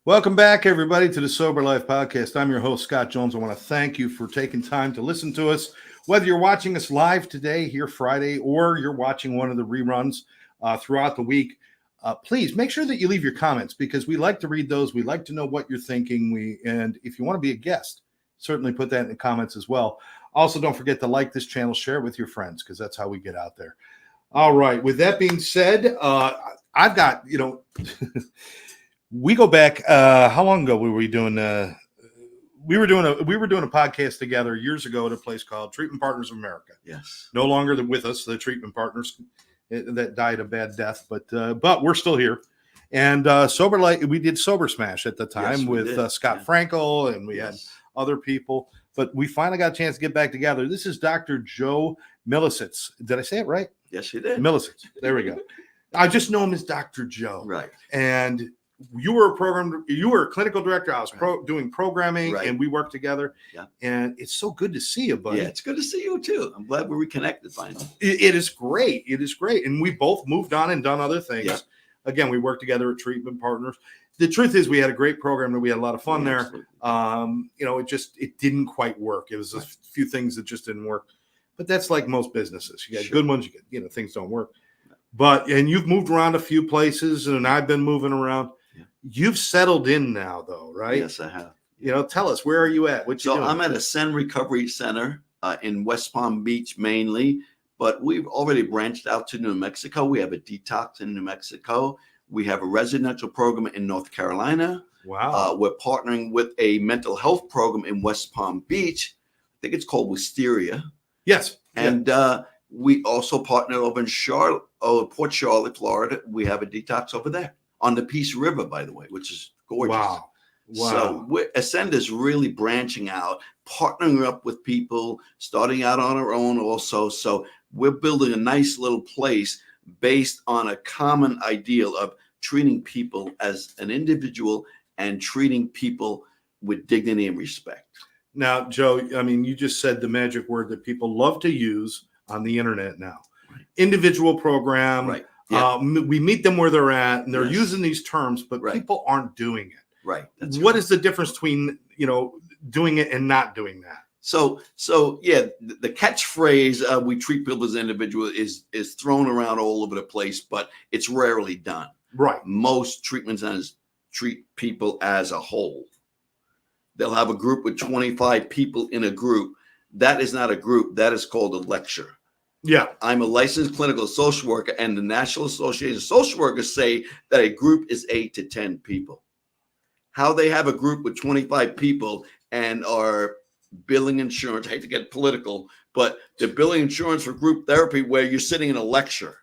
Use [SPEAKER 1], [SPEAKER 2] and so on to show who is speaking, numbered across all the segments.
[SPEAKER 1] Welcome back, everybody, to the Sober Life Podcast. I'm your host, Scott Jones. I want to thank you for taking time to listen to us. Whether you're watching us live today, here Friday, or you're watching one of the reruns throughout the week, please make sure that you leave your comments because we like to read those. We like to know what you're thinking. And if you want to be a guest, certainly put that in the comments as well. Also, don't forget to like this channel, share it with your friends because that's how we get out there. All right. With that being said, I've got, we go back. How long ago were we doing? We were doing a podcast together years ago at a place called Treatment Partners of America.
[SPEAKER 2] Yes,
[SPEAKER 1] no longer with us, the treatment partners that died a bad death, but we're still here. And Sober Light, we did Sober Smash at the time with Scott Frankel, and we had other people. But we finally got a chance to get back together. This is Dr. Joe Milisitz. Did I say it right?
[SPEAKER 2] Yes, you did.
[SPEAKER 1] Milisitz. There we go. I just know him as Dr. Joe.
[SPEAKER 2] Right.
[SPEAKER 1] And you were a clinical director. I was doing programming, and we worked together.
[SPEAKER 2] Yeah.
[SPEAKER 1] And it's so good to see you, buddy.
[SPEAKER 2] Yeah, it's good to see you too. I'm glad we're reconnected finally.
[SPEAKER 1] It is great. It is great. And we both moved on and done other things. Yeah. Again, we worked together at Treatment Partners. The truth is we had a great program and we had a lot of fun there. It didn't quite work. It was a few things that just didn't work. But that's like most businesses. You got good ones, things don't work. And you've moved around a few places and I've been moving around. Yeah. You've settled in now though, right?
[SPEAKER 2] Yes, I have.
[SPEAKER 1] Tell us, where are you at? What you doing?
[SPEAKER 2] I'm at a Sen Recovery Center in West Palm Beach mainly, but we've already branched out to New Mexico. We have a detox in New Mexico. We have a residential program in North Carolina.
[SPEAKER 1] Wow.
[SPEAKER 2] We're partnering with a mental health program in West Palm Beach. I think it's called Wisteria.
[SPEAKER 1] Yes.
[SPEAKER 2] And we also partner over in Port Charlotte, Florida. We have a detox over there on the Peace River, by the way, which is gorgeous.
[SPEAKER 1] Wow.
[SPEAKER 2] So Ascend is really branching out, partnering up with people, starting out on our own also. So we're building a nice little place based on a common ideal of treating people as an individual and treating people with dignity and respect.
[SPEAKER 1] Now, Joe, you just said the magic word that people love to use on the internet now. Right. Individual program.
[SPEAKER 2] Right. Yeah.
[SPEAKER 1] We meet them where they're at, and they're using these terms, but people aren't doing it.
[SPEAKER 2] Right.
[SPEAKER 1] What is the difference between, doing it and not doing that?
[SPEAKER 2] So the catchphrase "we treat people as individuals" is thrown around all over the place, but it's rarely done.
[SPEAKER 1] Right.
[SPEAKER 2] Most treatment centers treat people as a whole. They'll have a group with 25 people in a group. That is not a group. That is called a lecture.
[SPEAKER 1] Yeah.
[SPEAKER 2] I'm a licensed clinical social worker, and the National Association of Social Workers say that a group is 8 to 10 people. How they have a group with 25 people and are billing insurance, I hate to get political, but they're billing insurance for group therapy where you're sitting in a lecture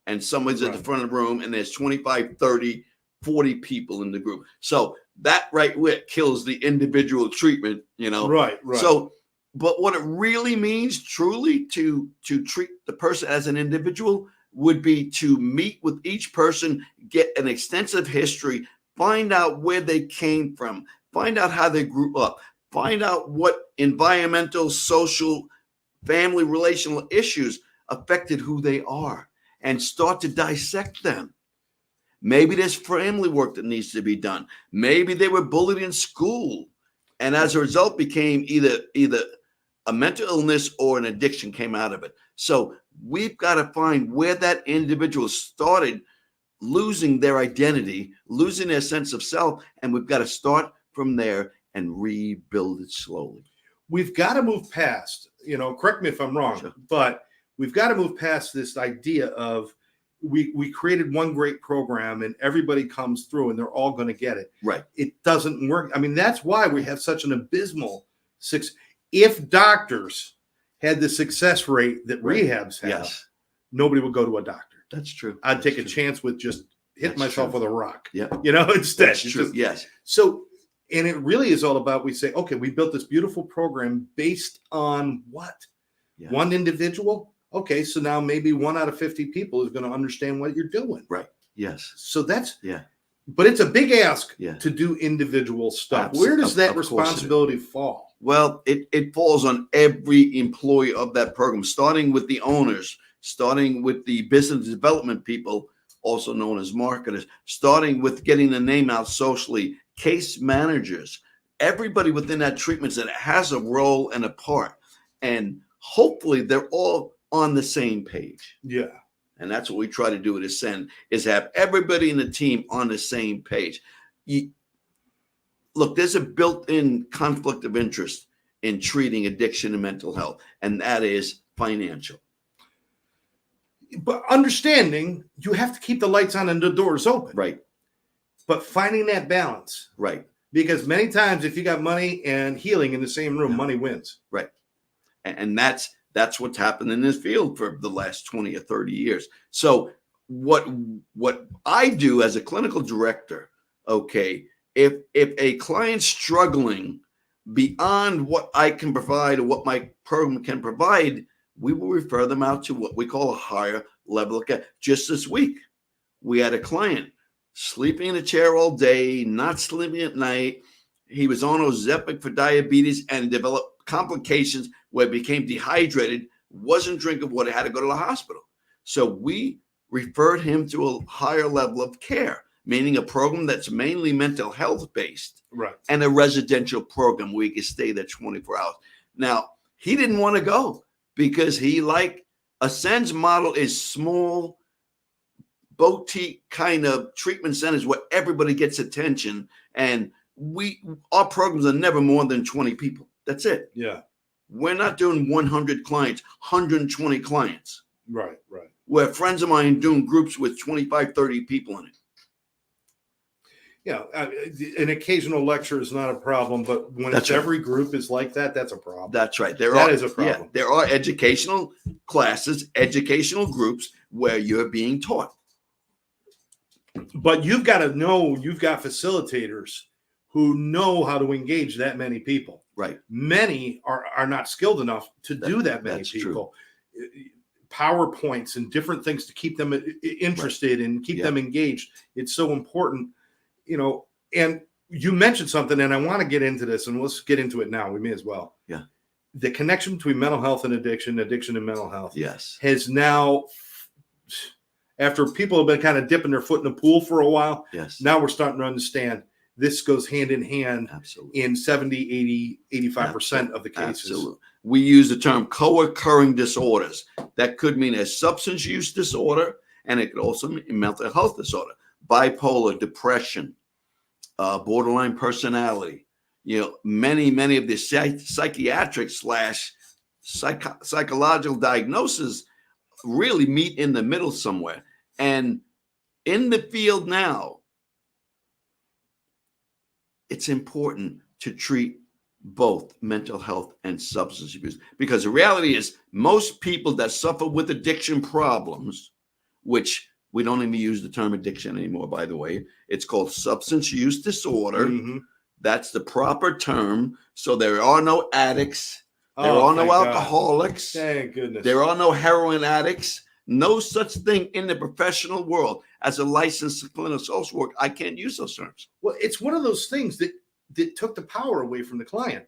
[SPEAKER 2] and somebody's at the front of the room and there's 25, 30, 40 people in the group. So that right where kills the individual treatment,
[SPEAKER 1] Right.
[SPEAKER 2] So, but what it really means truly to treat the person as an individual would be to meet with each person, get an extensive history, find out where they came from, find out how they grew up, find out what environmental, social, family, relational issues affected who they are, and start to dissect them. Maybe there's family work that needs to be done. Maybe they were bullied in school, and as a result became either a mental illness or an addiction came out of it. So we've got to find where that individual started losing their identity, losing their sense of self, and we've got to start from there and rebuild it slowly.
[SPEAKER 1] We've got to move past, correct me if I'm wrong, but we've got to move past this idea of we created one great program and everybody comes through and they're all going to get it.
[SPEAKER 2] Right.
[SPEAKER 1] It doesn't work. That's why we have such an abysmal success. If doctors had the success rate that rehabs have, nobody would go to a doctor.
[SPEAKER 2] That's true.
[SPEAKER 1] I'd take a chance with just hitting myself with a rock.
[SPEAKER 2] Yeah.
[SPEAKER 1] Instead.
[SPEAKER 2] That's true. Yes.
[SPEAKER 1] So, and it really is all about, we say, okay, we built this beautiful program based on what? Yeah. One individual? Okay, so now maybe 1 out of 50 people is going to understand what you're doing.
[SPEAKER 2] Right. Yes.
[SPEAKER 1] So that's, but it's a big ask to do individual stuff. Where does that responsibility fall?
[SPEAKER 2] Well, it falls on every employee of that program, starting with the owners, starting with the business development people, also known as marketers, starting with getting the name out socially, case managers, everybody within that treatment center has a role and a part. And hopefully they're all on the same page.
[SPEAKER 1] Yeah.
[SPEAKER 2] And that's what we try to do at Ascend, is have everybody in the team on the same page. Look, there's a built-in conflict of interest in treating addiction and mental health, and that is financial.
[SPEAKER 1] But understanding you have to keep the lights on and the doors open.
[SPEAKER 2] Right.
[SPEAKER 1] But finding that balance.
[SPEAKER 2] Right.
[SPEAKER 1] Because many times if you got money and healing in the same room, money wins.
[SPEAKER 2] Right. And that's what's happened in this field for the last 20 or 30 years. So what I do as a clinical director, okay, if a client's struggling beyond what I can provide or what my program can provide, we will refer them out to what we call a higher level of care. Just this week, we had a client sleeping in a chair all day, not sleeping at night. He was on Ozempic for diabetes and developed complications where he became dehydrated, wasn't drinking water, had to go to the hospital. So we referred him to a higher level of care, meaning a program that's mainly mental health based,
[SPEAKER 1] right, and
[SPEAKER 2] a residential program where he could stay there 24 hours. Now, he didn't want to go because he Ascend's model is small, boutique kind of treatment centers where everybody gets attention. And our programs are never more than 20 people. That's it.
[SPEAKER 1] Yeah.
[SPEAKER 2] We're not doing 100 clients, 120 clients.
[SPEAKER 1] Right.
[SPEAKER 2] Where friends of mine doing groups with 25, 30 people in it.
[SPEAKER 1] Yeah, an occasional lecture is not a problem, but when every group is like that, that's a problem.
[SPEAKER 2] That's right.
[SPEAKER 1] That is a problem.
[SPEAKER 2] Yeah, there are educational classes, educational groups where you're being taught.
[SPEAKER 1] But you've got to know you've got facilitators who know how to engage that many people.
[SPEAKER 2] Right.
[SPEAKER 1] Many are not skilled enough to do that many people. True. PowerPoints and different things to keep them interested and keep them engaged. It's so important. And you mentioned something, and I want to get into this, and let's get into it now. We may as well.
[SPEAKER 2] Yeah.
[SPEAKER 1] The connection between mental health and addiction and mental health,
[SPEAKER 2] yes,
[SPEAKER 1] has now, after people have been kind of dipping their foot in the pool for a while,
[SPEAKER 2] yes,
[SPEAKER 1] now we're starting to understand this goes hand in hand.
[SPEAKER 2] Absolutely.
[SPEAKER 1] In 70, 80, 85% of the cases.
[SPEAKER 2] Absolutely. We use the term co-occurring disorders. That could mean a substance use disorder, and it could also mean mental health disorder, bipolar, depression, borderline personality. Many of the psychiatric / psychological diagnoses really meet in the middle somewhere. And in the field now, it's important to treat both mental health and substance abuse, because the reality is most people that suffer with addiction problems, which we don't even use the term addiction anymore, by the way. It's called substance use disorder.
[SPEAKER 1] Mm-hmm.
[SPEAKER 2] That's the proper term. So there are no addicts. There are no alcoholics.
[SPEAKER 1] Thank goodness.
[SPEAKER 2] There are no heroin addicts. No such thing in the professional world. As a licensed clinical social worker, I can't use those terms.
[SPEAKER 1] Well, it's one of those things that took the power away from the client.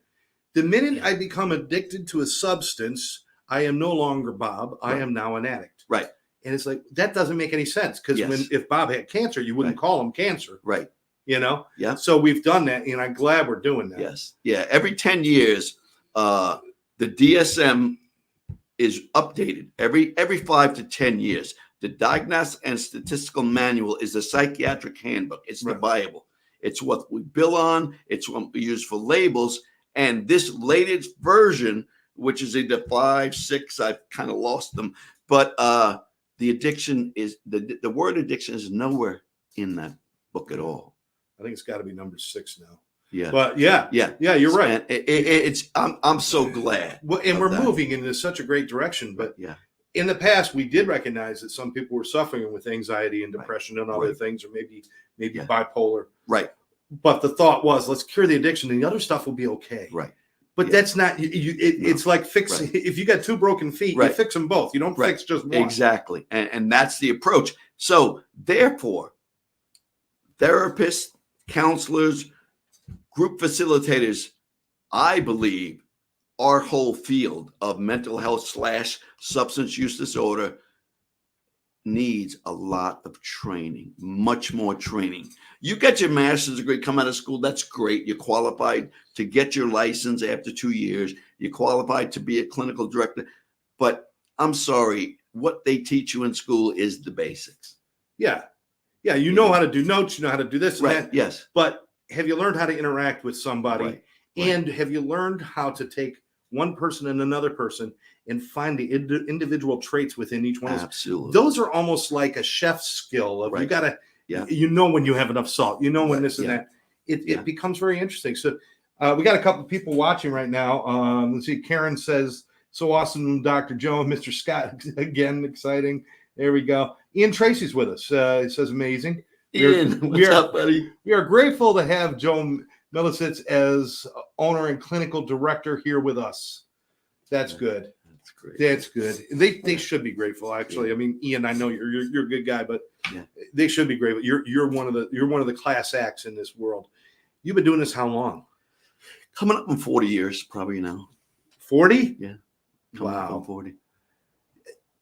[SPEAKER 1] The minute I become addicted to a substance, I am no longer Bob. I am now an addict.
[SPEAKER 2] Right.
[SPEAKER 1] And it's like, that doesn't make any sense, because if Bob had cancer, you wouldn't call him cancer.
[SPEAKER 2] Right.
[SPEAKER 1] Yeah. So we've done that, and I'm glad we're doing that.
[SPEAKER 2] Yes. Yeah. Every 10 years, the DSM is updated every 5 to 10 years. The Diagnostic and Statistical Manual is the psychiatric handbook. It's the Bible. It's what we bill on. It's what we use for labels. And this latest version, which is either 5, 6, I've kind of lost them. But the addiction is the word addiction is nowhere in that book at all.
[SPEAKER 1] I think it's got to be number 6 now.
[SPEAKER 2] Yeah.
[SPEAKER 1] But yeah, you're right.
[SPEAKER 2] It's I'm so glad.
[SPEAKER 1] Well, and we're moving into such a great direction. But in the past, we did recognize that some people were suffering with anxiety and depression and other things, or maybe bipolar.
[SPEAKER 2] Right.
[SPEAKER 1] But the thought was, let's cure the addiction, and the other stuff will be okay.
[SPEAKER 2] Right.
[SPEAKER 1] But that's not. It's like fixing. If you got 2 broken feet, you fix them both. You don't fix just one.
[SPEAKER 2] Exactly, and that's the approach. So therefore, therapists, counselors, group facilitators, I believe, our whole field of mental health / substance use disorder needs a lot of training, much more training. You get your master's degree, come out of school, that's great. You're qualified to get your license after 2 years. You're qualified to be a clinical director. But I'm sorry, what they teach you in school is the basics.
[SPEAKER 1] Yeah. Yeah. You know how to do notes, you know how to do this and
[SPEAKER 2] Right.
[SPEAKER 1] that.
[SPEAKER 2] Yes.
[SPEAKER 1] But have you learned how to interact with somebody?
[SPEAKER 2] Right.
[SPEAKER 1] And have you learned how to take one person and another person and find the individual traits within each one?
[SPEAKER 2] Absolutely.
[SPEAKER 1] Those are almost like a chef's skill. Of You got to, you know, when you have enough salt, you know, when this and that. It becomes very interesting. So we got a couple of people watching right now. Let's see. Karen says, so awesome, Dr. Joe, Mr. Scott. Again, exciting. There we go. Ian Tracy's with us. It says amazing.
[SPEAKER 2] Ian, what's up, buddy?
[SPEAKER 1] We are grateful to have Joe Milisitz as owner and clinical director here with us. That's good.
[SPEAKER 2] That's great.
[SPEAKER 1] That's good. They should be grateful, actually. I mean, Ian, I know you're a good guy, but they should be grateful. You're one of the class acts in this world. You've been doing this how long?
[SPEAKER 2] Coming up in 40 years, probably now.
[SPEAKER 1] 40?
[SPEAKER 2] Yeah. Coming up on 40.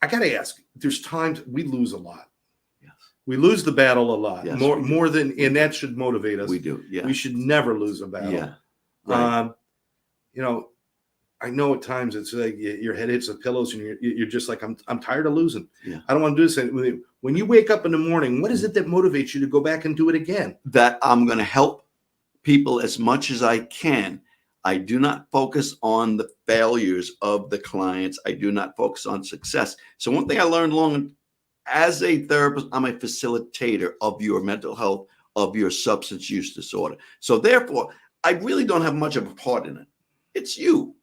[SPEAKER 1] I got to ask, there's times we lose a lot.
[SPEAKER 2] Yes.
[SPEAKER 1] We lose the battle a lot.
[SPEAKER 2] Yes,
[SPEAKER 1] more than, and that should motivate us.
[SPEAKER 2] We do. Yeah.
[SPEAKER 1] We should never lose a battle.
[SPEAKER 2] Yeah. Right.
[SPEAKER 1] You know, I know at times it's like your head hits the pillows and you're just like, I'm tired of losing.
[SPEAKER 2] Yeah.
[SPEAKER 1] I don't want to do this. When you wake up in the morning, what is it that motivates you to go back and do it again?
[SPEAKER 2] That I'm going to help people as much as I can. I do not focus on the failures of the clients. I do not focus on success. So one thing I learned long as a therapist, I'm a facilitator of your mental health, of your substance use disorder. So therefore, I really don't have much of a part in it. It's you.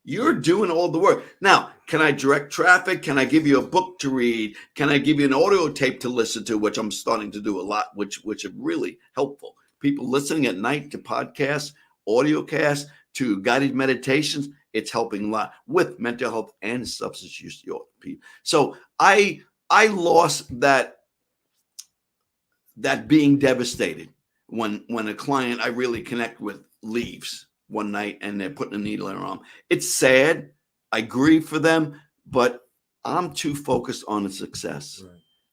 [SPEAKER 2] You're doing all the work. Now, can I direct traffic? Can I give you a book to read? Can I give you an audio tape to listen to, which I'm starting to do a lot, which are really helpful. People listening at night to podcasts, audio casts, to guided meditations, it's helping a lot with mental health and substance use disorder people. So I lost that being devastated when a client I really connect with leaves one night and they're putting a needle in their arm. It's sad. I grieve for them, but I'm too focused on the success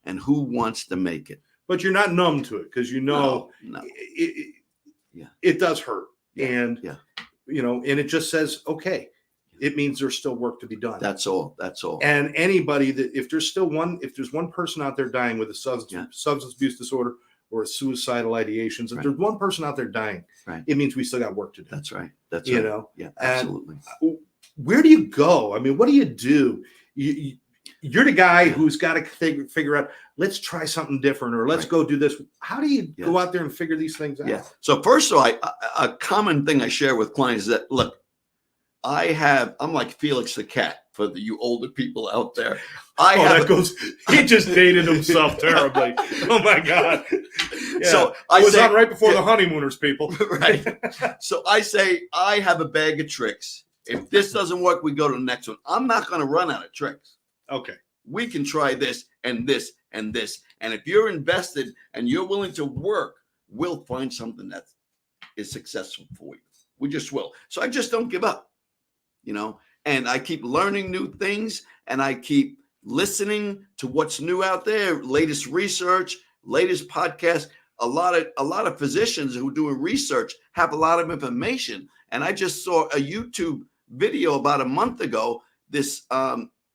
[SPEAKER 2] and who wants to make it.
[SPEAKER 1] But you're not numb to it because you know it does hurt. And you know, and it just says, okay, it means there's still work to be done.
[SPEAKER 2] That's all. That's all.
[SPEAKER 1] And anybody that if there's one person out there dying with a substance abuse disorder or a suicidal ideations, if there's one person out there dying, it means we still got work to do.
[SPEAKER 2] That's right. That's
[SPEAKER 1] you
[SPEAKER 2] right.
[SPEAKER 1] know,
[SPEAKER 2] yeah, absolutely.
[SPEAKER 1] Where do you go? I mean, what do you do? You're the guy who's got to figure out, let's try something different or let's go do this. How do you go out there and figure these things out?
[SPEAKER 2] Yeah. So first of all, a common thing I share with clients is that, look, I'm like Felix the cat for you older people out there.
[SPEAKER 1] He just dated himself terribly. Oh my God. Yeah.
[SPEAKER 2] So
[SPEAKER 1] I was on right before the honeymooners, people.
[SPEAKER 2] Right. So I say, I have a bag of tricks. If this doesn't work, we go to the next one. I'm not going to run out of tricks.
[SPEAKER 1] Okay.
[SPEAKER 2] We can try this and this and this. And if you're invested and you're willing to work, we'll find something that is successful for you. We just will. So I just don't give up, you know, and I keep learning new things and I keep listening to what's new out there, latest research, latest podcasts. A lot of physicians who are doing research have a lot of information. And I just saw a YouTube video about a month ago. This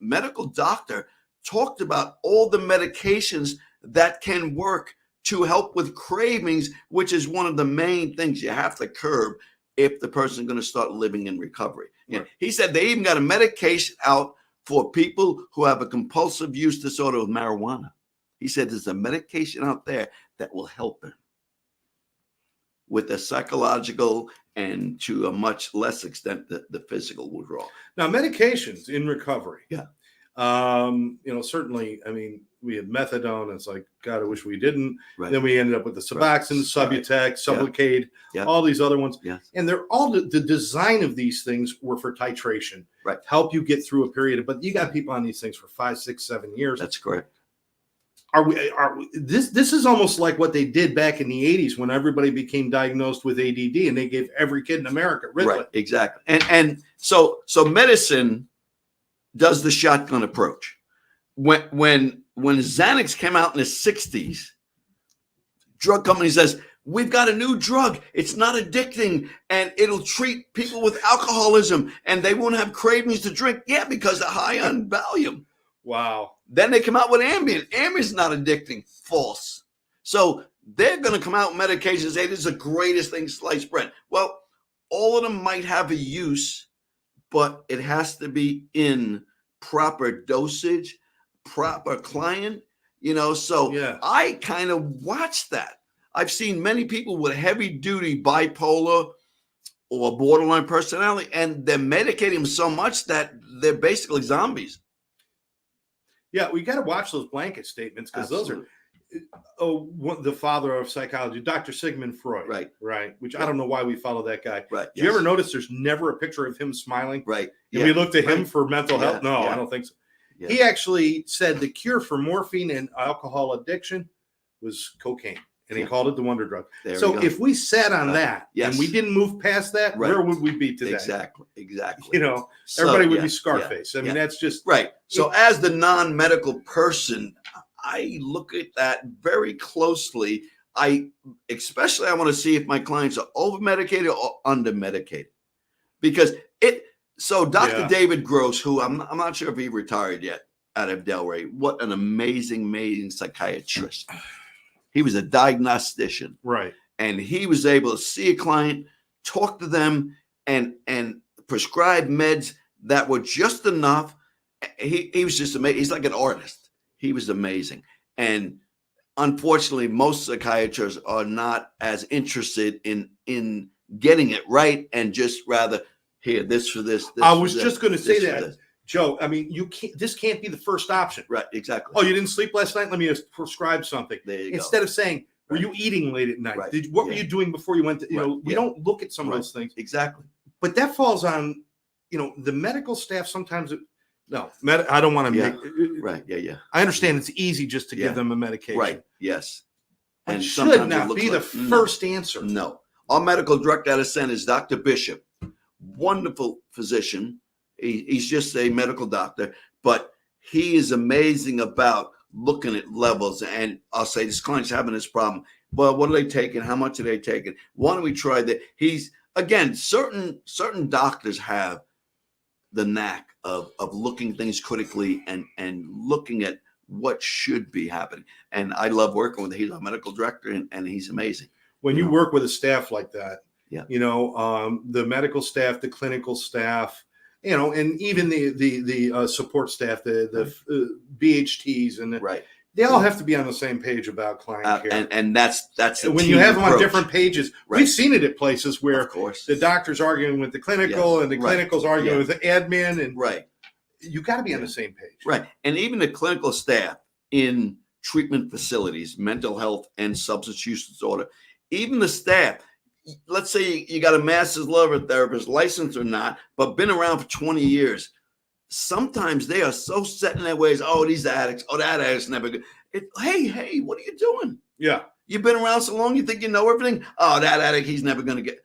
[SPEAKER 2] medical doctor talked about all the medications that can work to help with cravings, which is one of the main things you have to curb if the person is going to start living in recovery. Right. He said they even got a medication out for people who have a compulsive use disorder with marijuana. He said there's a medication out there that will help them with the psychological and to a much less extent the physical withdrawal.
[SPEAKER 1] Now, medications in recovery.
[SPEAKER 2] Yeah.
[SPEAKER 1] You know, certainly, I mean, we had methadone. It's like, God, I wish we didn't.
[SPEAKER 2] Right.
[SPEAKER 1] Then we ended up with the Suboxone, Subutex, Sublocade,
[SPEAKER 2] yeah.
[SPEAKER 1] all these other ones.
[SPEAKER 2] Yes.
[SPEAKER 1] And they're all the design of these things were for titration.
[SPEAKER 2] Right.
[SPEAKER 1] Help you get through a period. But you got people on these things for 5, 6, 7 years.
[SPEAKER 2] That's correct.
[SPEAKER 1] This is almost like what they did back in the 80s when everybody became diagnosed with ADD and they gave every kid in America Ritalin.
[SPEAKER 2] Right, exactly. And so medicine does the shotgun approach. When when Xanax came out in the 60s, drug company says, we've got a new drug. It's not addicting, and it'll treat people with alcoholism, and they won't have cravings to drink. Yeah, because they're high on Valium.
[SPEAKER 1] Wow.
[SPEAKER 2] Then they come out with Ambien. Ambien's not addicting. False. So they're going to come out with medications and say this is the greatest thing sliced bread. Well, all of them might have a use, but it has to be in proper dosage, proper client, so
[SPEAKER 1] Yeah.
[SPEAKER 2] I kind of watch that. I've seen many people with heavy duty bipolar or borderline personality, and they're medicating them so much that they're basically zombies.
[SPEAKER 1] Yeah, we got to watch those blanket statements because those are the father of psychology, Dr. Sigmund Freud. Right. Which I don't know why we follow that guy.
[SPEAKER 2] Right.
[SPEAKER 1] Do you ever notice there's never a picture of him smiling?
[SPEAKER 2] Right.
[SPEAKER 1] And we look to him for mental health? No, I don't think so.
[SPEAKER 2] Yeah.
[SPEAKER 1] He actually said the cure for morphine and alcohol addiction was cocaine. And he called it the wonder drug. So if we sat on that and we didn't move past that, where would we be today?
[SPEAKER 2] Exactly.
[SPEAKER 1] Everybody would be Scarface. I mean, that's just
[SPEAKER 2] right. So as the non-medical person, I look at that very closely. I want to see if my clients are over-medicated or under-medicated. Because Dr. David Gross, who I'm not sure if he retired yet out of Delray, what an amazing psychiatrist. He was a diagnostician.
[SPEAKER 1] Right.
[SPEAKER 2] And he was able to see a client, talk to them, and prescribe meds that were just enough. He was just amazing. He's like an artist. He was amazing. And unfortunately, most psychiatrists are not as interested in getting it right and just rather, here, this for this.
[SPEAKER 1] I was just going to say that. Joe, I mean, this can't be the first option.
[SPEAKER 2] Right, exactly.
[SPEAKER 1] Oh, you didn't sleep last night? Let me just prescribe something.
[SPEAKER 2] There you
[SPEAKER 1] Instead
[SPEAKER 2] go.
[SPEAKER 1] of saying, were you eating late at night?
[SPEAKER 2] Right.
[SPEAKER 1] What were you doing before you went to, we don't look at some of those things.
[SPEAKER 2] Exactly.
[SPEAKER 1] But that falls on, the medical staff sometimes. I don't want to make.
[SPEAKER 2] Right, yeah.
[SPEAKER 1] I understand it's easy just to give them a medication.
[SPEAKER 2] Right, yes.
[SPEAKER 1] And it should not be the first answer.
[SPEAKER 2] No. Our medical director out of Senate is Dr. Bishop. Wonderful physician. He's just a medical doctor, but he is amazing about looking at levels. And I'll say this client's having this problem. Well, what are they taking? How much are they taking? Why don't we try that? Certain doctors have the knack of looking things critically and looking at what should be happening. And I love working with him. He's our medical director and he's amazing.
[SPEAKER 1] When you work with a staff like that,
[SPEAKER 2] yeah,
[SPEAKER 1] the medical staff, the clinical staff, and even the support staff, the BHTs, and they all have to be on the same page about client care.
[SPEAKER 2] And that's
[SPEAKER 1] when you have them on different pages.
[SPEAKER 2] Right.
[SPEAKER 1] We've seen it at places where
[SPEAKER 2] of course
[SPEAKER 1] the doctor's arguing with the clinical and the clinical's arguing with the admin, and
[SPEAKER 2] right.
[SPEAKER 1] You got to be on the same page.
[SPEAKER 2] Right. And even the clinical staff in treatment facilities, mental health and substance use disorder, even the staff, let's say you got a master's level therapist, licensed or not, but been around for 20 years. Sometimes they are so set in their ways. Oh, these addicts. Oh, that addict's never good. Hey, what are you doing?
[SPEAKER 1] Yeah.
[SPEAKER 2] You've been around so long, you think you know everything? Oh, that addict, he's never going to get.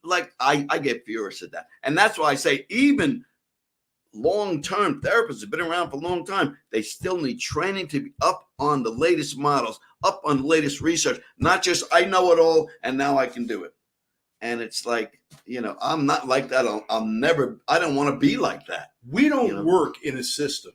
[SPEAKER 2] Like, I get furious at that. And that's why I say even long-term therapists have been around for a long time. They still need training to be up on the latest models, up on the latest research, not just I know it all and now I can do it. And it's like, I'm not like that. I don't want to be like that.
[SPEAKER 1] We don't work in a system,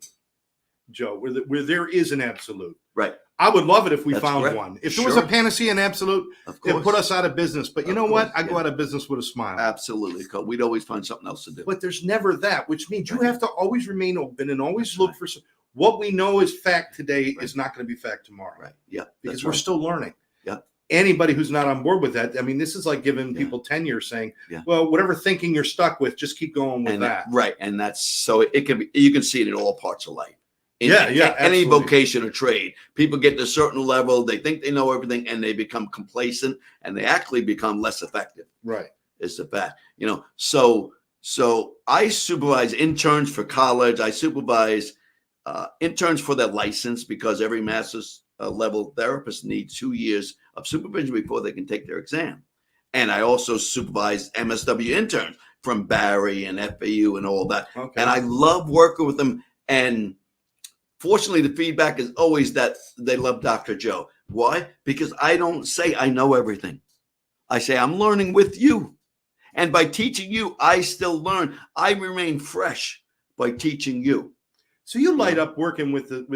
[SPEAKER 1] Joe, where there is an absolute.
[SPEAKER 2] Right.
[SPEAKER 1] I would love it if we found one. If there was a panacea and absolute, it put us out of business. But you know what? I go out of business with a smile.
[SPEAKER 2] Absolutely. We'd always find something else to do.
[SPEAKER 1] But there's never that, which means you have to always remain open and always look for what we know is fact today is not going to be fact tomorrow.
[SPEAKER 2] Right. Yeah.
[SPEAKER 1] Because we're still learning.
[SPEAKER 2] Yeah.
[SPEAKER 1] Anybody who's not on board with that, I mean, this is like giving people tenure, saying, well, whatever thinking you're stuck with, just keep going with that.
[SPEAKER 2] Right. And that's so it can be, you can see it in all parts of life. In any vocation or trade, people get to a certain level, they think they know everything, and they become complacent, and they actually become less effective.
[SPEAKER 1] Right,
[SPEAKER 2] is the fact. So I supervise interns for college. I supervise interns for their license because every master's level therapist needs 2 years of supervision before they can take their exam. And I also supervise MSW interns from Barry and FAU and all that. Okay. And I love working with them. And Fortunately, the feedback is always that they love Dr. Joe. Why? Because I don't say I know everything. I say I'm learning with you. And by teaching you, I still learn. I remain fresh by teaching you.
[SPEAKER 1] So you light up working with the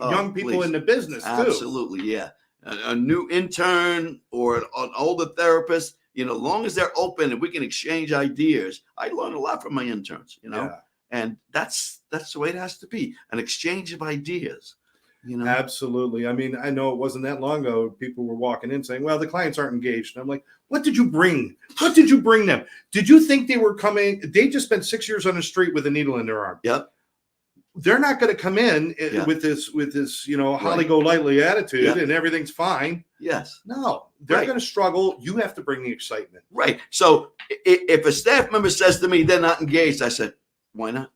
[SPEAKER 1] young people
[SPEAKER 2] please.
[SPEAKER 1] in the business too.
[SPEAKER 2] Absolutely, yeah. A new intern or an older therapist, as long as they're open and we can exchange ideas. I learn a lot from my interns,
[SPEAKER 1] Yeah.
[SPEAKER 2] and that's the way it has to be, an exchange of ideas.
[SPEAKER 1] Absolutely. I mean, I know it wasn't that long ago. People were walking in saying, well, the clients aren't engaged. And I'm like, what did you bring? What did you bring them? Did you think they were coming? They just spent 6 years on the street with a needle in their arm.
[SPEAKER 2] Yep.
[SPEAKER 1] They're not going to come in with this, Holly go lightly attitude and everything's fine.
[SPEAKER 2] Yes.
[SPEAKER 1] No, they're going to struggle. You have to bring the excitement.
[SPEAKER 2] Right. So if a staff member says to me, they're not engaged, I said, why not?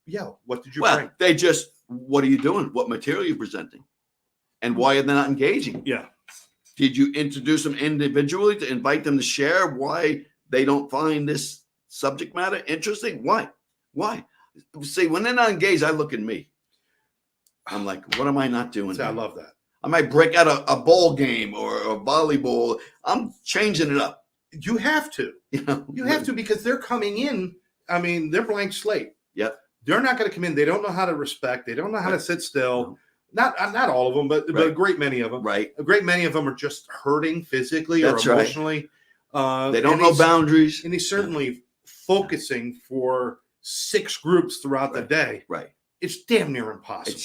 [SPEAKER 1] Yeah. What did you bring?
[SPEAKER 2] They just, what are you doing? What material are you presenting? And why are they not engaging?
[SPEAKER 1] Yeah.
[SPEAKER 2] Did you introduce them individually to invite them to share why they don't find this subject matter interesting? Why? See, when they're not engaged, I look at me. I'm like, what am I not doing?
[SPEAKER 1] I love that.
[SPEAKER 2] I might break out a ball game or a volleyball. I'm changing it up.
[SPEAKER 1] You have to. You have to, because they're coming in. I mean, they're blank slate.
[SPEAKER 2] Yep.
[SPEAKER 1] They're not going to come in. They don't know how to respect. They don't know how to sit still. No. Not all of them, but a great many of them.
[SPEAKER 2] Right.
[SPEAKER 1] A great many of them are just hurting physically or emotionally.
[SPEAKER 2] Right. They don't know boundaries.
[SPEAKER 1] And he's certainly focusing for 6 groups throughout the day.
[SPEAKER 2] Right.
[SPEAKER 1] It's damn near impossible.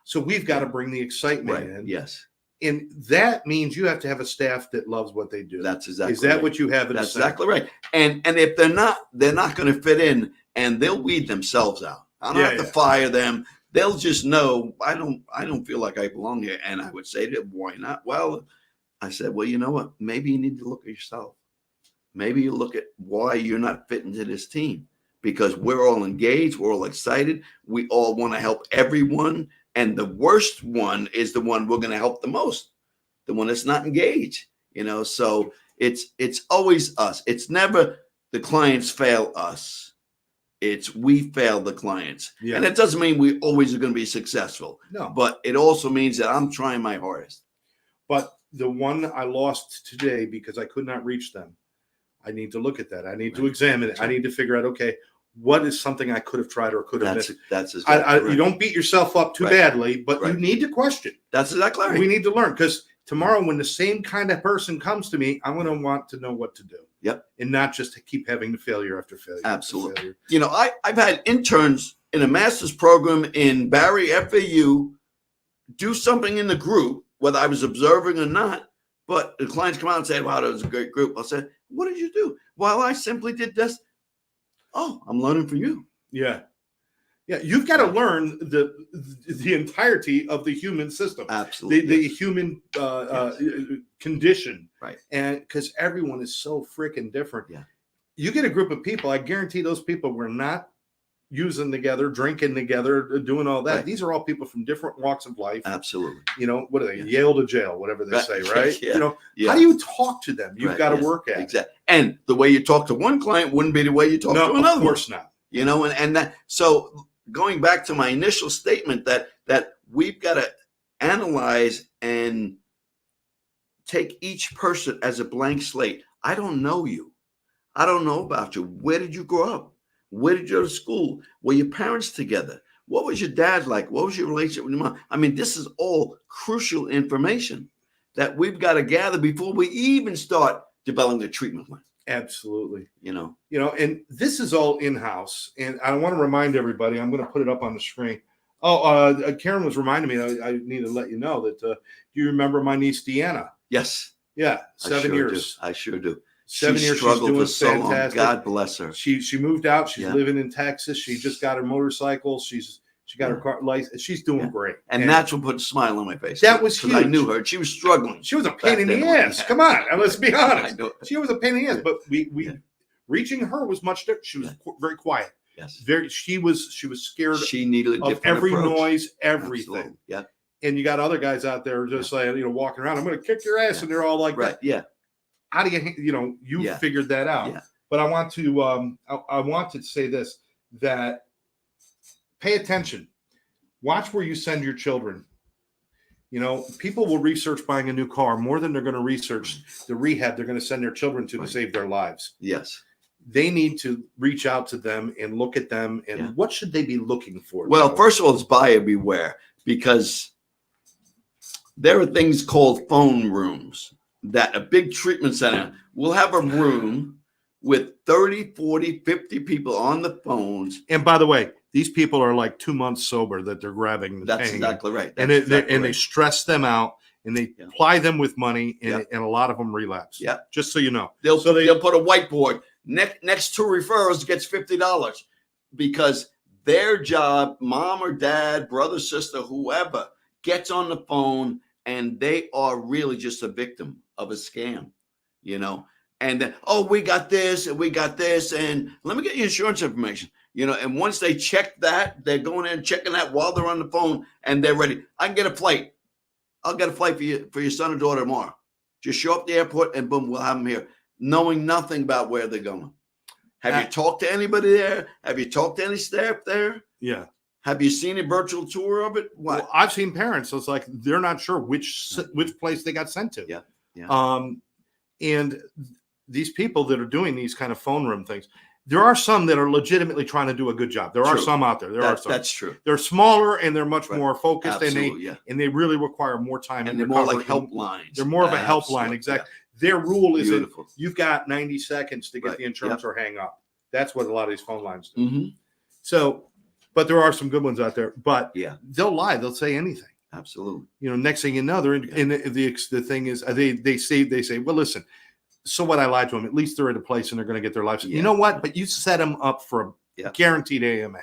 [SPEAKER 1] So we've got to bring the excitement in.
[SPEAKER 2] Yes.
[SPEAKER 1] And that means you have to have a staff that loves what they do.
[SPEAKER 2] That's exactly.
[SPEAKER 1] Is that what you have?
[SPEAKER 2] That's exactly right. And if they're not going to fit in, and they'll weed themselves out. I don't have to fire them. They'll just know I don't feel like I belong here. And I would say to them, why not? Well, I said, well, you know what? Maybe you need to look at yourself. Maybe you look at why you're not fitting to this team, because we're all engaged. We're all excited. We all want to help everyone. And the worst one is the one we're going to help the most, the one that's not engaged, so it's always us. It's never the clients fail us. It's we fail the clients. Yeah. And it doesn't mean we always are going to be successful. No. But it also means that I'm trying my hardest.
[SPEAKER 1] But the one I lost today because I could not reach them, I need to look at that. I need to examine it. I need to figure out, okay, what is something I could have tried or could have missed?
[SPEAKER 2] That's exactly right.
[SPEAKER 1] You don't beat yourself up too badly, but you need to question.
[SPEAKER 2] That's exactly right.
[SPEAKER 1] We need to learn, because tomorrow when the same kind of person comes to me, I'm going to want to know what to do.
[SPEAKER 2] Yep.
[SPEAKER 1] And not just to keep having the failure after failure.
[SPEAKER 2] Absolutely. After failure. I've had interns in a master's program in Barry FAU do something in the group, whether I was observing or not, but the clients come out and say, wow, that was a great group. I said, what did you do? Well, I simply did this. Oh, I'm learning from you.
[SPEAKER 1] Yeah. Yeah. You've got to learn the entirety of the human system.
[SPEAKER 2] Absolutely.
[SPEAKER 1] The human condition.
[SPEAKER 2] Right.
[SPEAKER 1] And because everyone is so freaking different.
[SPEAKER 2] Yeah.
[SPEAKER 1] You get a group of people, I guarantee those people were not using together, drinking together, doing all that. Right. These are all people from different walks of life.
[SPEAKER 2] Absolutely.
[SPEAKER 1] What are they? Yes. Yale to jail, whatever they say, right?
[SPEAKER 2] Yeah.
[SPEAKER 1] How do you talk to them? You've got to work at
[SPEAKER 2] exactly. And the way you talk to one client wouldn't be the way you talk to another.
[SPEAKER 1] Of course not.
[SPEAKER 2] And that, so going back to my initial statement that we've got to analyze and take each person as a blank slate. I don't know you. I don't know about you. Where did you grow up? Where did you go to school? Were your parents together? What was your dad like? What was your relationship with your mom? I mean, this is all crucial information that we've got to gather before we even start developing a treatment plan.
[SPEAKER 1] Absolutely. And this is all in-house. And I want to remind everybody, I'm going to put it up on the screen. Karen was reminding me, I need to let you know that, do you remember my niece, Deanna?
[SPEAKER 2] Yes.
[SPEAKER 1] Yeah. 7 years.
[SPEAKER 2] I sure do.
[SPEAKER 1] 7 years. She's doing fantastic.
[SPEAKER 2] God bless her.
[SPEAKER 1] She moved out. She's living in Texas. She just got her motorcycle. She got her car license. She's doing great.
[SPEAKER 2] And that's what put a smile on my face.
[SPEAKER 1] That was huge.
[SPEAKER 2] I knew her. She was struggling.
[SPEAKER 1] She was a pain in the ass. Come on. Let's be honest. She was a pain in the ass. But reaching her was much different. She was very quiet.
[SPEAKER 2] Yes.
[SPEAKER 1] She was scared.
[SPEAKER 2] She needed
[SPEAKER 1] of every
[SPEAKER 2] approach.
[SPEAKER 1] Noise, everything.
[SPEAKER 2] Absolutely. Yeah.
[SPEAKER 1] And you got other guys out there just walking around. I'm going to kick your ass, and they're all like that.
[SPEAKER 2] Yeah.
[SPEAKER 1] How do you figured that out?
[SPEAKER 2] Yeah.
[SPEAKER 1] But I want to say this, that pay attention. Watch where you send your children. You know, people will research buying a new car more than they're going to research the rehab they're going to send their children to save their lives.
[SPEAKER 2] Yes.
[SPEAKER 1] They need to reach out to them and look at them. And what should they be looking for?
[SPEAKER 2] Well, first of all, it's buyer beware, because there are things called phone rooms that a big treatment center will have a room with 30, 40, 50 people on the phones.
[SPEAKER 1] And by the way, these people are like 2 months sober that they're grabbing.
[SPEAKER 2] That's exactly right.
[SPEAKER 1] They stress them out, and they ply them with money, and a lot of them relapse.
[SPEAKER 2] Yeah.
[SPEAKER 1] Just so you know.
[SPEAKER 2] They'll put a whiteboard next to referrals gets $50, because their job, mom or dad, brother, sister, whoever, gets on the phone, and they are really just a victim of a scam, you know. And then, oh, we got this, and we got this, and let me get your insurance information. You know, and once they check that, they're going in and checking that while they're on the phone, and they're ready. I can get a flight. I'll get a flight for your son or daughter tomorrow. Just show up at the airport, and boom, we'll have them here, knowing nothing about where they're going. Have you talked to anybody there? Have you talked to any staff there?
[SPEAKER 1] Yeah.
[SPEAKER 2] Have you seen a virtual tour of it? What?
[SPEAKER 1] Well, I've seen parents. So it's like they're not sure which place they got sent to.
[SPEAKER 2] Yeah. Yeah.
[SPEAKER 1] And these people that are doing these kind of phone room things, there are some that are legitimately trying to do a good job. There are some out there. There are some.
[SPEAKER 2] That's true.
[SPEAKER 1] They're smaller and they're much more focused,
[SPEAKER 2] Absolutely,
[SPEAKER 1] and they really require more time.
[SPEAKER 2] And they're more like helplines.
[SPEAKER 1] They're more of a helpline. Exactly.
[SPEAKER 2] Yeah.
[SPEAKER 1] Their rule is
[SPEAKER 2] Beautiful.
[SPEAKER 1] You've got 90 seconds to get the insurance or hang up. That's what a lot of these phone lines do.
[SPEAKER 2] Mm-hmm.
[SPEAKER 1] So, but there are some good ones out there. But they'll lie. They'll say anything.
[SPEAKER 2] Absolutely.
[SPEAKER 1] You know, next thing you know, they're in, and the thing is, they say, well, listen. So what? I lied to them. At least they're at a place and they're going to get their lives. You know what? But you set them up for a guaranteed AMA.